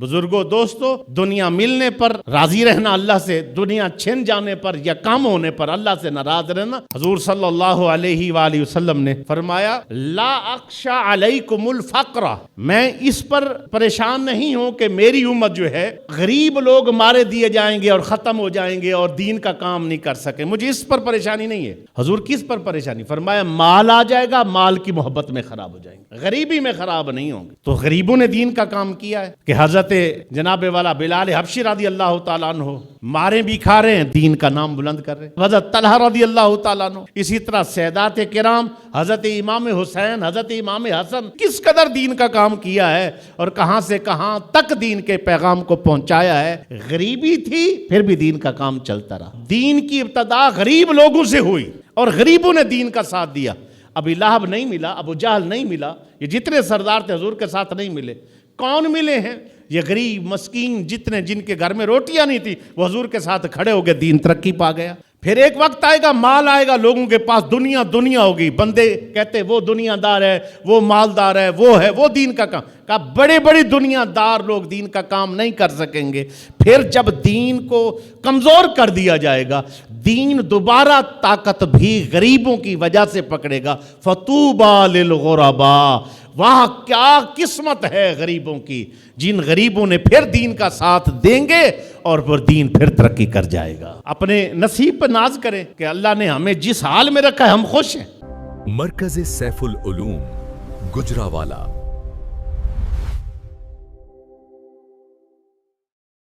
بزرگوں دوستو، دنیا ملنے پر راضی رہنا اللہ سے، دنیا چھن جانے پر یا کم ہونے پر اللہ سے ناراض رہنا۔ حضور صلی اللہ علیہ وآلہ وسلم نے فرمایا لا اخشى علیکم الفقر، میں اس پر پریشان نہیں ہوں کہ میری امت جو ہے غریب لوگ مارے دیے جائیں گے اور ختم ہو جائیں گے اور دین کا کام نہیں کر سکے، مجھے اس پر پریشانی نہیں ہے۔ حضور کس پر پریشانی؟ فرمایا مال آ جائے گا، مال کی محبت میں خراب ہو جائیں گے، غریبی میں خراب نہیں ہوں گے۔ تو غریبوں نے دین کا کام کیا ہے کہ حضرت جناب والا بلال حبشی رضی اللہ تعالیٰ عنہ مارے بھی کھا رہے ہیں، دین کا نام بلند کر رہے ہیں۔ حضرت طلحہ رضی اللہ تعالیٰ عنہ، اسی طرح سادات کرام، حضرت امام حسین، حضرت امام حسن، کس قدر دین کا کام کیا ہے اور کہاں سے کہاں تک دین کے پیغام کو پہنچایا ہے۔ غریبی تھی پھر بھی دین کا کام چلتا رہا۔ دین کی ابتدا غریب لوگوں سے ہوئی اور غریبوں نے دین کا ساتھ دیا۔ ابھی لہب نہیں ملا، ابو جہل نہیں ملا، یہ جتنے سردار تھے حضور کے ساتھ نہیں ملے۔ کون ملے ہیں؟ یہ غریب مسکین جن کے گھر میں روٹیاں نہیں تھی، وہ حضور کے ساتھ کھڑے ہو گئے، دین ترقی پا گیا۔ پھر ایک وقت آئے گا، مال آئے گا، لوگوں کے پاس دنیا ہوگی، بندے کہتے وہ دنیا دار ہے، وہ مالدار ہے، وہ دین کا کام۔ کہا بڑے بڑے دنیا دار لوگ دین کا کام نہیں کر سکیں گے۔ پھر جب دین کو کمزور کر دیا جائے گا، دین دوبارہ طاقت بھی غریبوں کی وجہ سے پکڑے گا۔ فطوبیٰ للغرباء، وہاں کیا قسمت ہے غریبوں کی، جن غریبوں نے پھر دین کا ساتھ دیں گے اور پھر دین پھر ترقی کر جائے گا۔ اپنے نصیب پر ناز کریں کہ اللہ نے ہمیں جس حال میں رکھا ہے ہم خوش ہیں۔ مرکز سیف العلوم، گجرانوالہ۔